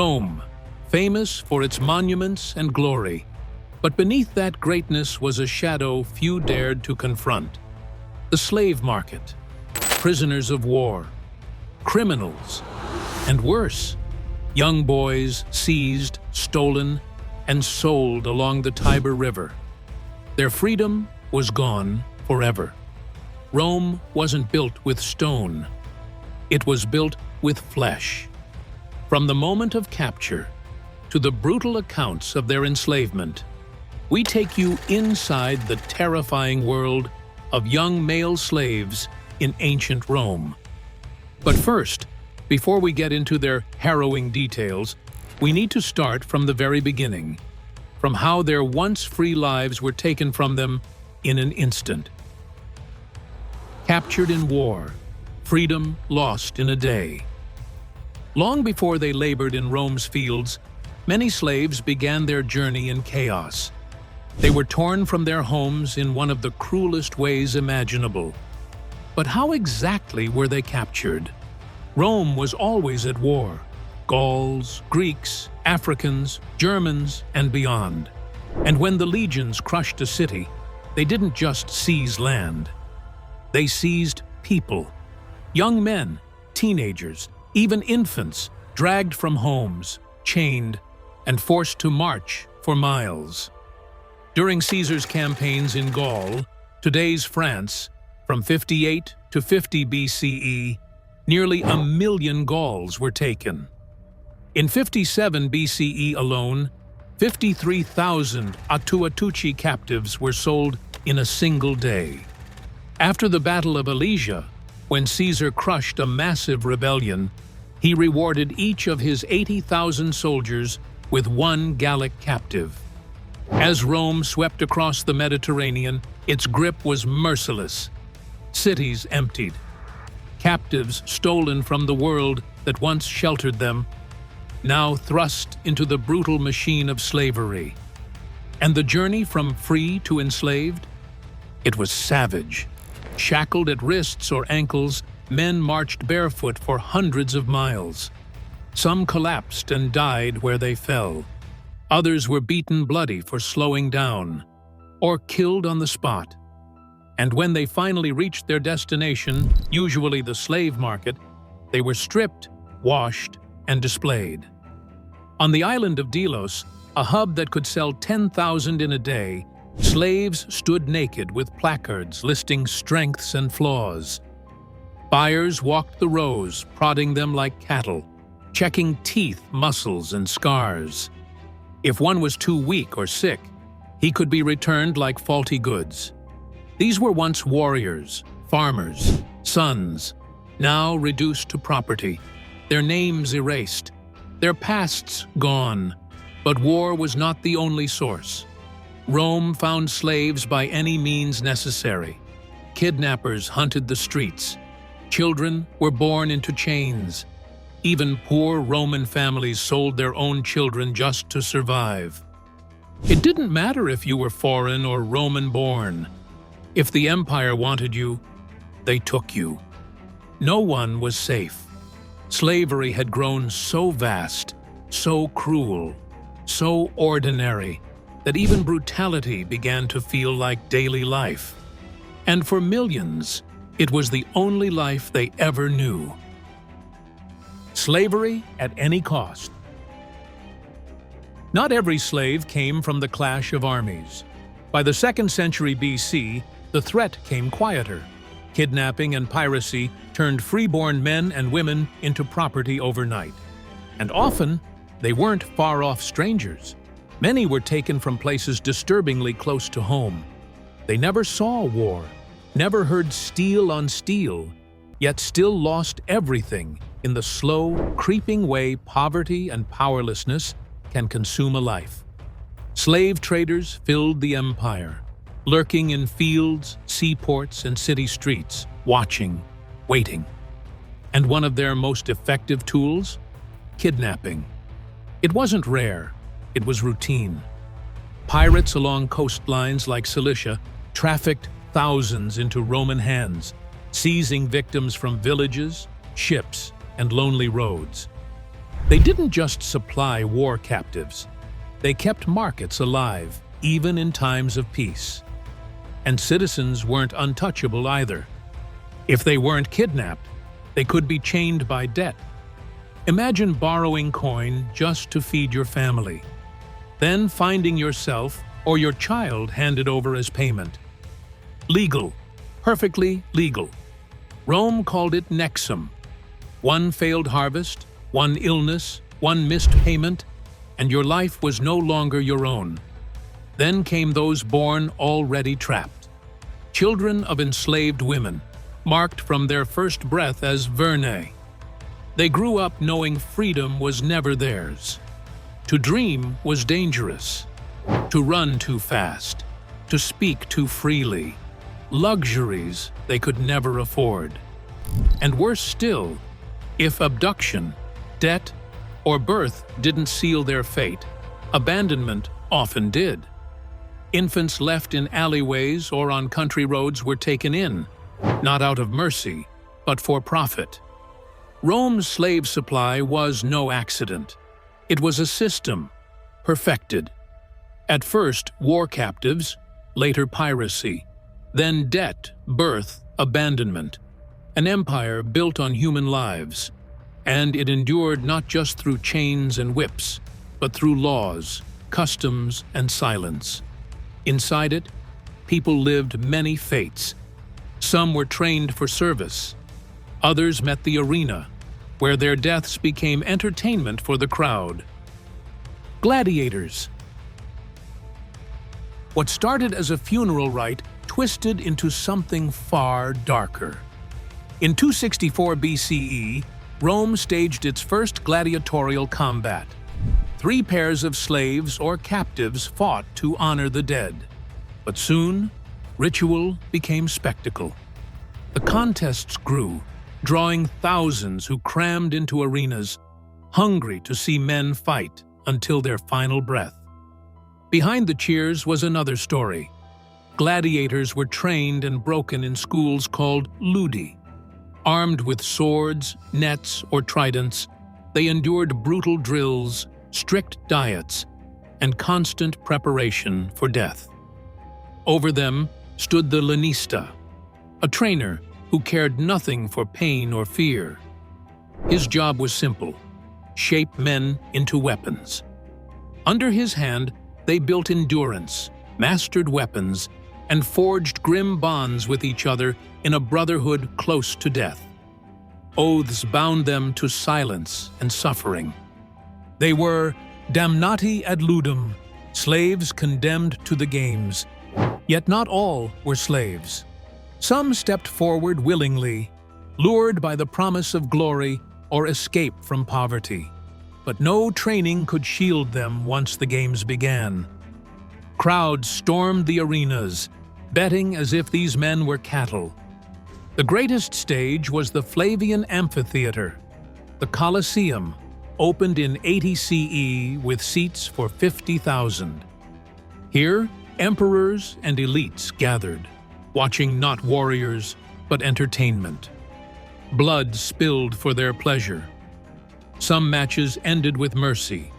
Rome, famous for its monuments and glory. But beneath that greatness was a shadow few dared to confront. The slave market, prisoners of war, criminals, and worse, young boys seized, stolen, and sold along the Tiber River. Their freedom was gone forever. Rome wasn't built with stone. It was built with flesh. From the moment of capture to the brutal accounts of their enslavement, we take you inside the terrifying world of young male slaves in ancient Rome. But first, before we get into their harrowing details, we need to start from the very beginning, from how their once free lives were taken from them in an instant. Captured in war, freedom lost in a day. Long before they labored in Rome's fields, many slaves began their journey in chaos. They were torn from their homes in one of the cruelest ways imaginable. But how exactly were they captured? Rome was always at war. Gauls, Greeks, Africans, Germans, and beyond. And when the legions crushed a city, they didn't just seize land. They seized people. Young men, teenagers, even infants, dragged from homes, chained, and forced to march for miles. During Caesar's campaigns in Gaul, today's France, from 58 to 50 BCE, nearly 1 million Gauls were taken. In 57 BCE alone, 53,000 Atuatuci captives were sold in a single day. After the Battle of Alesia, when Caesar crushed a massive rebellion, he rewarded each of his 80,000 soldiers with one Gallic captive. As Rome swept across the Mediterranean, its grip was merciless. Cities emptied. Captives stolen from the world that once sheltered them, now thrust into the brutal machine of slavery. And the journey from free to enslaved? It was savage. Shackled at wrists or ankles, men marched barefoot for hundreds of miles. Some collapsed and died where they fell. Others were beaten bloody for slowing down, or killed on the spot. And when they finally reached their destination, usually the slave market, they were stripped, washed, and displayed. On the island of Delos, a hub that could sell 10,000 in a day, slaves stood naked with placards listing strengths and flaws. Buyers walked the rows, prodding them like cattle, checking teeth, muscles, and scars. If one was too weak or sick, he could be returned like faulty goods. These were once warriors, farmers, sons, now reduced to property, their names erased, their pasts gone. But war was not the only source. Rome found slaves by any means necessary. Kidnappers hunted the streets. Children were born into chains. Even poor Roman families sold their own children just to survive. It didn't matter if you were foreign or Roman-born. If the empire wanted you, they took you. No one was safe. Slavery had grown so vast, so cruel, so ordinary, that even brutality began to feel like daily life. And for millions, it was the only life they ever knew. Slavery at any cost. Not every slave came from the clash of armies. By the 2nd century BC, the threat came quieter. Kidnapping and piracy turned freeborn men and women into property overnight. And often, they weren't far-off strangers. Many were taken from places disturbingly close to home. They never saw war, never heard steel on steel, yet still lost everything in the slow, creeping way poverty and powerlessness can consume a life. Slave traders filled the empire, lurking in fields, seaports, and city streets, watching, waiting. And one of their most effective tools? Kidnapping. It wasn't rare, it was routine. Pirates along coastlines like Cilicia trafficked thousands into Roman hands, seizing victims from villages, ships, and lonely roads. They didn't just supply war captives. They kept markets alive, even in times of peace. And citizens weren't untouchable either. If they weren't kidnapped, they could be chained by debt. Imagine borrowing coin just to feed your family, then finding yourself or your child handed over as payment. Legal, perfectly legal. Rome called it nexum. One failed harvest, one illness, one missed payment, and your life was no longer your own. Then came those born already trapped. Children of enslaved women, marked from their first breath as vernae. They grew up knowing freedom was never theirs. To dream was dangerous. To run too fast. To speak too freely. Luxuries they could never afford. And worse still, if abduction, debt, or birth didn't seal their fate, abandonment often did. Infants left in alleyways or on country roads were taken in, not out of mercy, but for profit. Rome's slave supply was no accident. It was a system, perfected. At first, war captives, later piracy, then debt, birth, abandonment. An empire built on human lives. And it endured not just through chains and whips, but through laws, customs, and silence. Inside it, people lived many fates. Some were trained for service. Others met the arena, where their deaths became entertainment for the crowd. Gladiators. What started as a funeral rite twisted into something far darker. In 264 BCE, Rome staged its first gladiatorial combat. 3 pairs of slaves or captives fought to honor the dead. But soon, ritual became spectacle. The contests grew, drawing thousands who crammed into arenas, hungry to see men fight until their final breath. Behind the cheers was another story. Gladiators were trained and broken in schools called ludi. Armed with swords, nets, or tridents, they endured brutal drills, strict diets, and constant preparation for death. Over them stood the lanista, a trainer who cared nothing for pain or fear. His job was simple: shape men into weapons. Under his hand, they built endurance, mastered weapons, and forged grim bonds with each other in a brotherhood close to death. Oaths bound them to silence and suffering. They were damnati ad ludum, slaves condemned to the games. Yet not all were slaves. Some stepped forward willingly, lured by the promise of glory or escape from poverty. But no training could shield them once the games began. Crowds stormed the arenas, betting as if these men were cattle. The greatest stage was the Flavian Amphitheater. The Colosseum opened in 80 CE with seats for 50,000. Here, emperors and elites gathered, watching not warriors, but entertainment. Blood spilled for their pleasure. Some matches ended with mercy,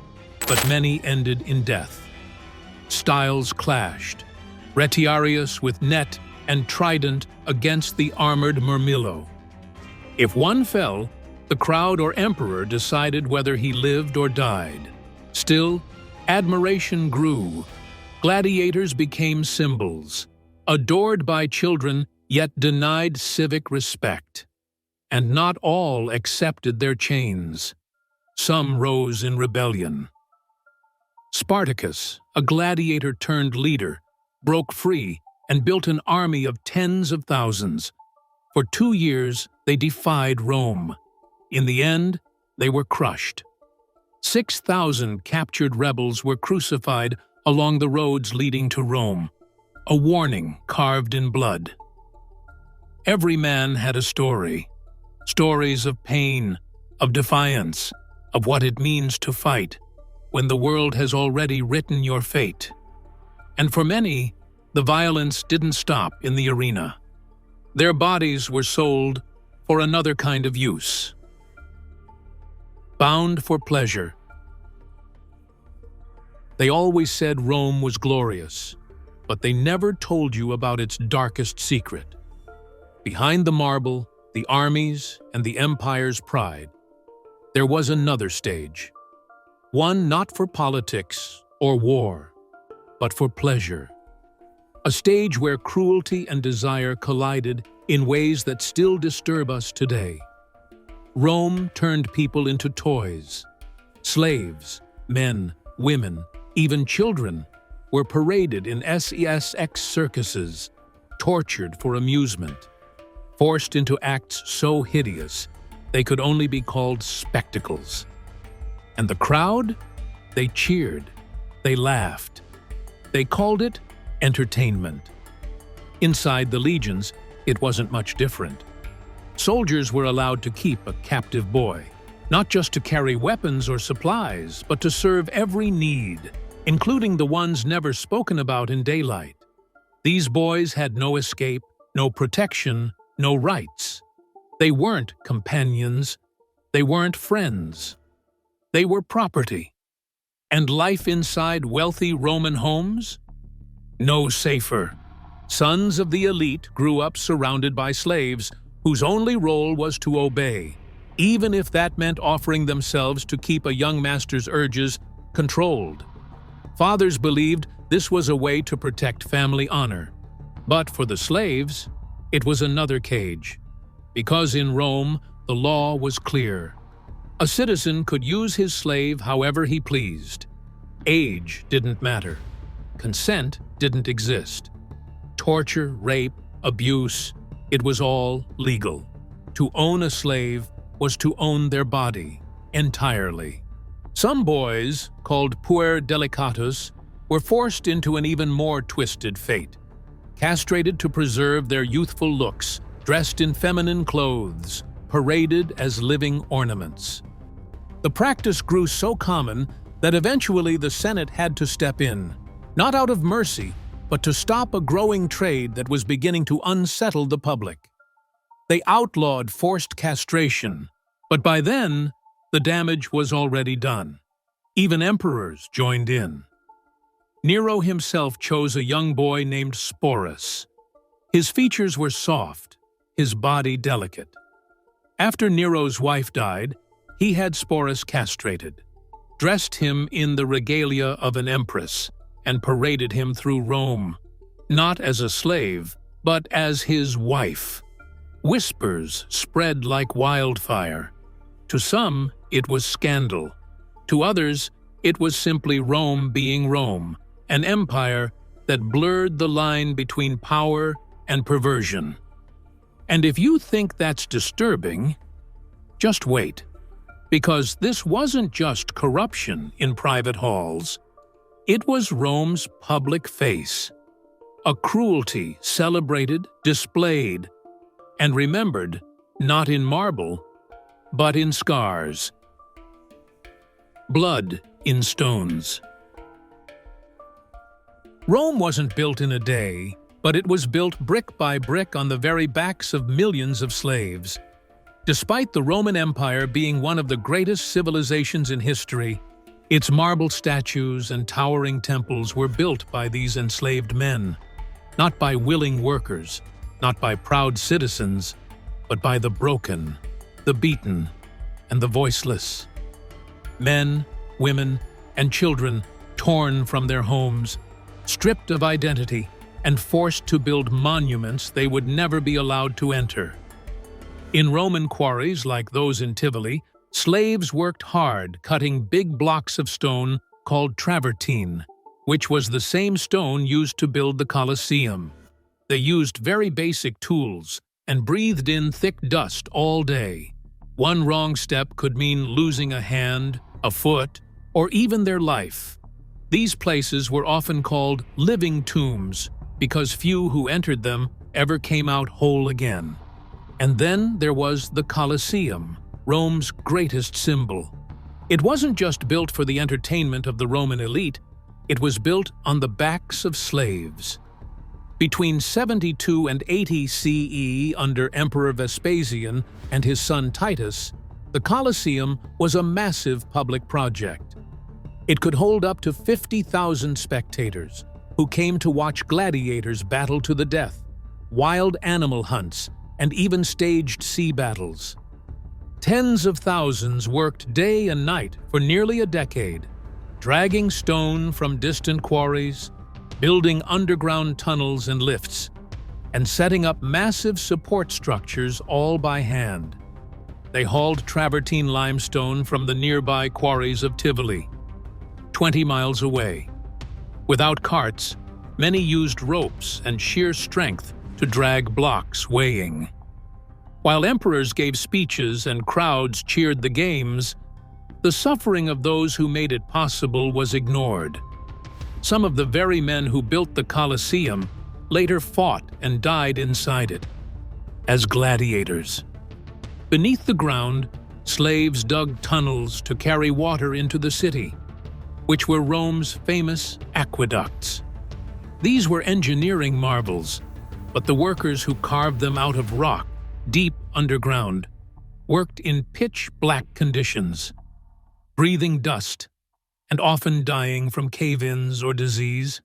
but many ended in death. Styles clashed, Retiarius with net and trident against the armored Murmillo. If one fell, the crowd or emperor decided whether he lived or died. Still, admiration grew. Gladiators became symbols, adored by children yet denied civic respect. And not all accepted their chains. Some rose in rebellion. Spartacus, a gladiator turned leader, broke free and built an army of tens of thousands. For 2 years, they defied Rome. In the end, they were crushed. 6,000 captured rebels were crucified along the roads leading to Rome, a warning carved in blood. Every man had a story. Stories of pain, of defiance, of what it means to fight when the world has already written your fate. And for many, the violence didn't stop in the arena. Their bodies were sold for another kind of use. bound for pleasure. They always said Rome was glorious, but they never told you about its darkest secret. Behind the marble, the armies, and the empire's pride, there was another stage. One not for politics or war, but for pleasure. A stage where cruelty and desire collided in ways that still disturb us today. Rome turned people into toys. Slaves, men, women, even children were paraded in sex circuses, tortured for amusement, forced into acts so hideous they could only be called spectacles. And the crowd? They cheered, they laughed. They called it entertainment. Inside the legions, it wasn't much different. Soldiers were allowed to keep a captive boy, not just to carry weapons or supplies, but to serve every need, including the ones never spoken about in daylight. These boys had no escape, no protection, no rights. They weren't companions. They weren't friends. They were property. And life inside wealthy Roman homes? No safer. Sons of the elite grew up surrounded by slaves whose only role was to obey, even if that meant offering themselves to keep a young master's urges controlled. Fathers believed this was a way to protect family honor. But for the slaves, it was another cage. Because in Rome, the law was clear. A citizen could use his slave however he pleased. Age didn't matter. Consent didn't exist. Torture, rape, abuse, it was all legal. To own a slave was to own their body entirely. Some boys, called puer delicatus, were forced into an even more twisted fate. Castrated to preserve their youthful looks, dressed in feminine clothes, paraded as living ornaments. The practice grew so common that eventually the Senate had to step in, not out of mercy, but to stop a growing trade that was beginning to unsettle the public. They outlawed forced castration, but by then, the damage was already done. Even emperors joined in. Nero himself chose a young boy named Sporus. His features were soft, his body delicate. After Nero's wife died, he had Sporus castrated, dressed him in the regalia of an empress, and paraded him through Rome, not as a slave, but as his wife. Whispers spread like wildfire. To some, it was scandal. To others, it was simply Rome being Rome, an empire that blurred the line between power and perversion. And if you think that's disturbing, just wait. Because this wasn't just corruption in private halls. It was Rome's public face. A cruelty celebrated, displayed, and remembered not in marble, but in scars. Blood in stones. Rome wasn't built in a day, but it was built brick by brick on the very backs of millions of slaves. Despite the Roman Empire being one of the greatest civilizations in history, its marble statues and towering temples were built by these enslaved men, not by willing workers, not by proud citizens, but by the broken, the beaten, and the voiceless. Men, women, and children torn from their homes, stripped of identity, and forced to build monuments they would never be allowed to enter. In Roman quarries like those in Tivoli, slaves worked hard cutting big blocks of stone called travertine, which was the same stone used to build the Colosseum. They used very basic tools and breathed in thick dust all day. One wrong step could mean losing a hand, a foot, or even their life. These places were often called living tombs because few who entered them ever came out whole again. And then there was the Colosseum, Rome's greatest symbol. It wasn't just built for the entertainment of the Roman elite, it was built on the backs of slaves. Between 72 and 80 CE under Emperor Vespasian and his son Titus, The Colosseum was a massive public project. It could hold up to 50,000 spectators, who came to watch gladiators battle to the death, wild animal hunts, and even staged sea battles. Tens of thousands worked day and night for nearly a decade, dragging stone from distant quarries, building underground tunnels and lifts, and setting up massive support structures all by hand. They hauled travertine limestone from the nearby quarries of Tivoli, 20 miles away. Without carts, many used ropes and sheer strength to drag blocks weighing. While emperors gave speeches and crowds cheered the games, the suffering of those who made it possible was ignored. Some of the very men who built the Colosseum later fought and died inside it, as gladiators. Beneath the ground, slaves dug tunnels to carry water into the city, which were Rome's famous aqueducts. These were engineering marvels, but the workers who carved them out of rock, deep underground, worked in pitch-black conditions, breathing dust, and often dying from cave-ins or disease.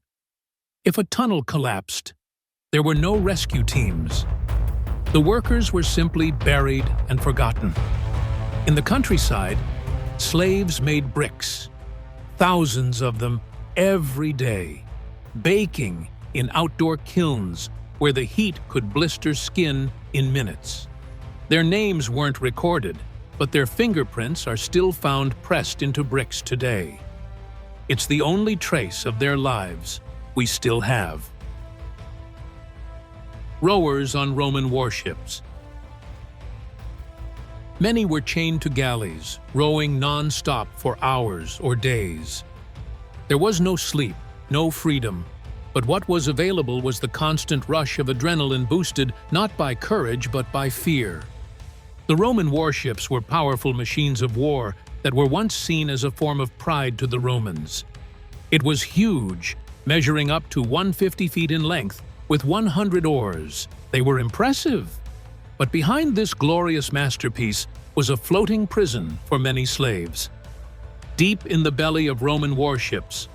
If a tunnel collapsed, there were no rescue teams. The workers were simply buried and forgotten. In the countryside, slaves made bricks, thousands of them every day, baking in outdoor kilns where the heat could blister skin in minutes. Their names weren't recorded, but their fingerprints are still found pressed into bricks today. It's the only trace of their lives we still have. Rowers on Roman warships. Many were chained to galleys, rowing non-stop for hours or days. There was no sleep, no freedom, but what was available was the constant rush of adrenaline boosted not by courage but by fear. The Roman warships were powerful machines of war that were once seen as a form of pride to the Romans. It was huge, measuring up to 150 feet in length, with 100 oars. They were impressive. But behind this glorious masterpiece was a floating prison for many slaves. Deep in the belly of Roman warships,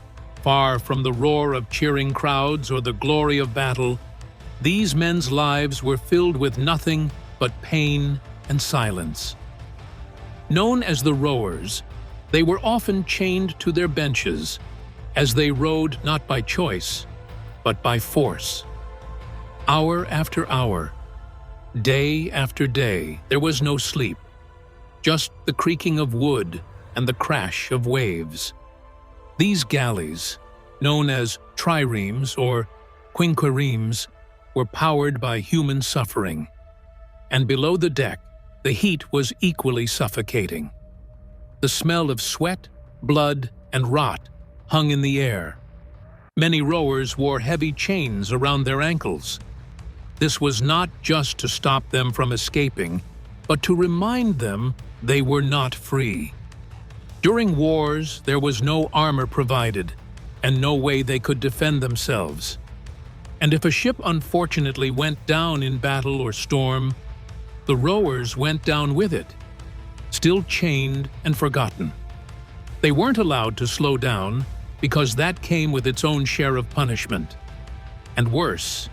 far from the roar of cheering crowds or the glory of battle, these men's lives were filled with nothing but pain and silence. Known as the rowers, they were often chained to their benches as they rowed not by choice, but by force. Hour after hour, day after day, there was no sleep, just the creaking of wood and the crash of waves. These galleys, known as triremes or quinquiremes, were powered by human suffering, and below the deck, the heat was equally suffocating. The smell of sweat, blood, and rot hung in the air. Many rowers wore heavy chains around their ankles. This was not just to stop them from escaping, but to remind them they were not free. During wars, there was no armor provided, and no way they could defend themselves. And if a ship unfortunately went down in battle or storm, the rowers went down with it, still chained and forgotten. They weren't allowed to slow down because that came with its own share of punishment. And worse,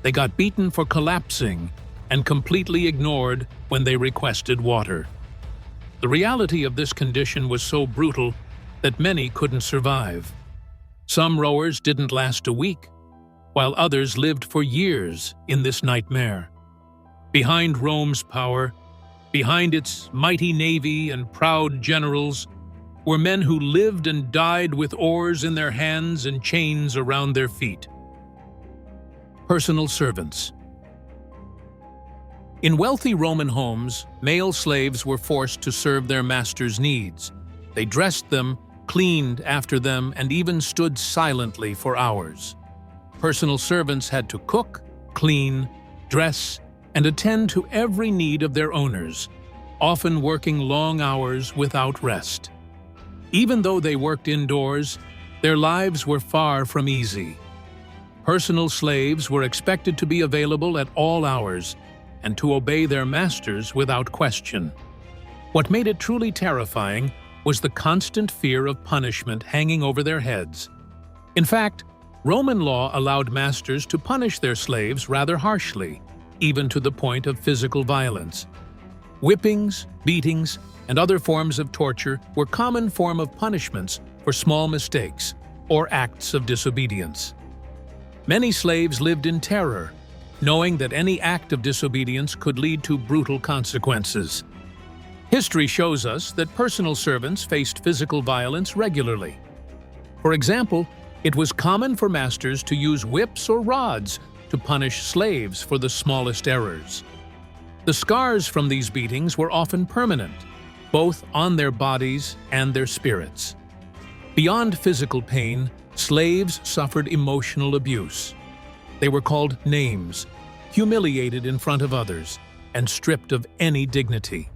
they got beaten for collapsing and completely ignored when they requested water. The reality of this condition was so brutal that many couldn't survive. Some rowers didn't last a week, while others lived for years in this nightmare. Behind Rome's power, behind its mighty navy and proud generals, were men who lived and died with oars in their hands and chains around their feet. Personal servants. In wealthy Roman homes, male slaves were forced to serve their master's needs. They dressed them, cleaned after them, and even stood silently for hours. Personal servants had to cook, clean, dress, and attend to every need of their owners, often working long hours without rest. Even though they worked indoors, their lives were far from easy. Personal slaves were expected to be available at all hours and to obey their masters without question. What made it truly terrifying was the constant fear of punishment hanging over their heads. In fact, Roman law allowed masters to punish their slaves rather harshly, even to the point of physical violence. Whippings, beatings, and other forms of torture were common form of punishments for small mistakes or acts of disobedience. Many slaves lived in terror, knowing that any act of disobedience could lead to brutal consequences. History shows us that personal servants faced physical violence regularly. For example, it was common for masters to use whips or rods to punish slaves for the smallest errors. The scars from these beatings were often permanent, both on their bodies and their spirits. Beyond physical pain, slaves suffered emotional abuse. They were called names, humiliated in front of others, and stripped of any dignity.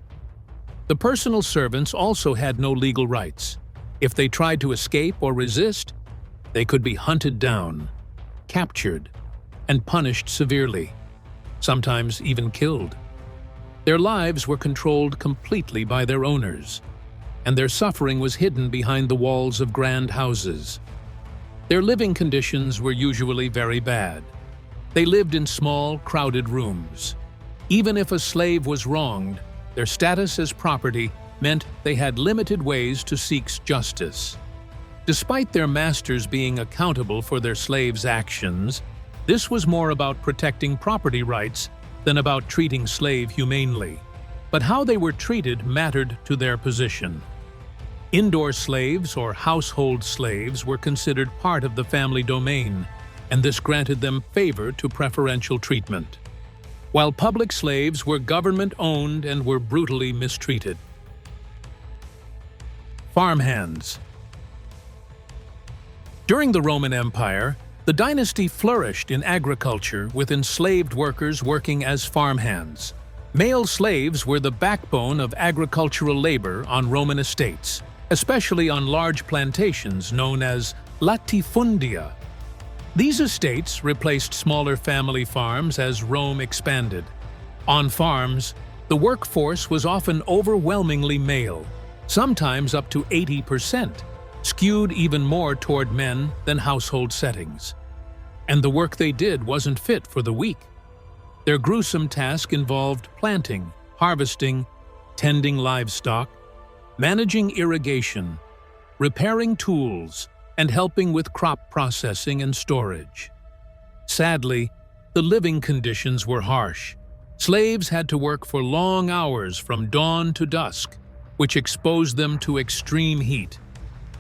The personal servants also had no legal rights. If they tried to escape or resist, they could be hunted down, captured, and punished severely, sometimes even killed. Their lives were controlled completely by their owners, and their suffering was hidden behind the walls of grand houses. Their living conditions were usually very bad. They lived in small, crowded rooms. Even if a slave was wronged, their status as property meant they had limited ways to seek justice. Despite their masters being accountable for their slaves' actions, this was more about protecting property rights than about treating slaves humanely. But how they were treated mattered to their position. Indoor slaves or household slaves were considered part of the family domain, and this granted them favor to preferential treatment, while public slaves were government-owned and were brutally mistreated. Farmhands. During the Roman Empire, the dynasty flourished in agriculture with enslaved workers working as farmhands. Male slaves were the backbone of agricultural labor on Roman estates, especially on large plantations known as latifundia. These estates replaced smaller family farms as Rome expanded. On farms, the workforce was often overwhelmingly male, sometimes up to 80%, skewed even more toward men than household settings. And the work they did wasn't fit for the weak. Their gruesome task involved planting, harvesting, tending livestock, managing irrigation, repairing tools, and helping with crop processing and storage. Sadly, the living conditions were harsh. Slaves had to work for long hours from dawn to dusk, which exposed them to extreme heat.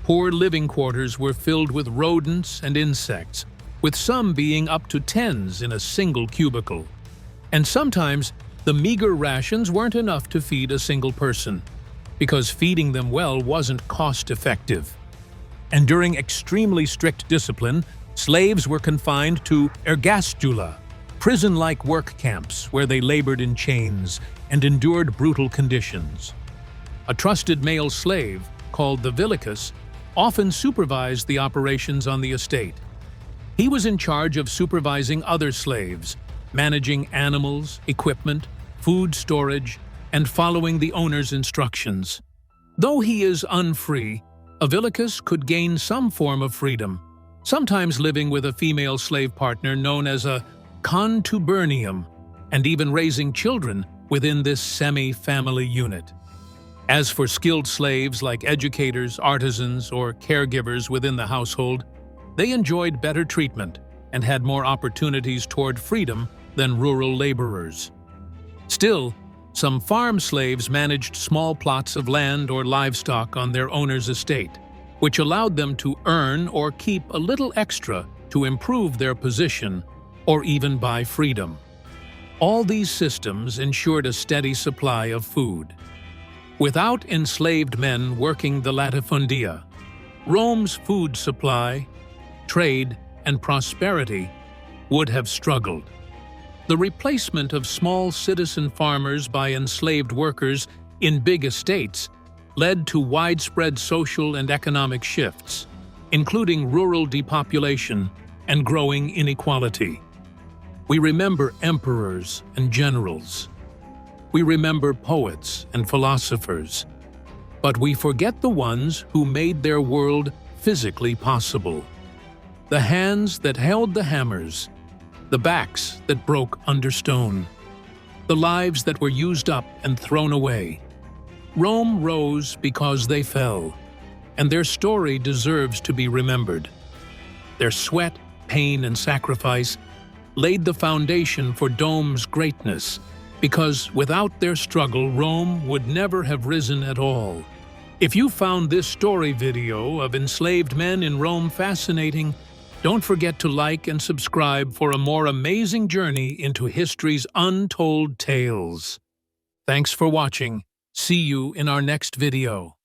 Poor living quarters were filled with rodents and insects, with some being up to tens in a single cubicle. And sometimes, the meager rations weren't enough to feed a single person, because feeding them well wasn't cost-effective. And during extremely strict discipline, slaves were confined to ergastula, prison-like work camps where they labored in chains and endured brutal conditions. A trusted male slave, called the villicus, often supervised the operations on the estate. He was in charge of supervising other slaves, managing animals, equipment, food storage, and following the owner's instructions. Though he is unfree, a villicus could gain some form of freedom, sometimes living with a female slave partner known as a contubernium, and even raising children within this semi-family unit. As for skilled slaves like educators, artisans, or caregivers within the household, they enjoyed better treatment and had more opportunities toward freedom than rural laborers. Still, some farm slaves managed small plots of land or livestock on their owner's estate, which allowed them to earn or keep a little extra to improve their position or even buy freedom. All these systems ensured a steady supply of food. Without enslaved men working the latifundia, Rome's food supply, trade, and prosperity would have struggled. The replacement of small citizen farmers by enslaved workers in big estates led to widespread social and economic shifts, including rural depopulation and growing inequality. We remember emperors and generals. We remember poets and philosophers, but we forget the ones who made their world physically possible. The hands that held the hammers, the backs that broke under stone, the lives that were used up and thrown away. Rome rose because they fell, and their story deserves to be remembered. Their sweat, pain, and sacrifice laid the foundation for Rome's greatness, because without their struggle, Rome would never have risen at all. If you found this story video of enslaved men in Rome fascinating, don't forget to like and subscribe for a more amazing journey into history's untold tales. Thanks for watching. See you in our next video.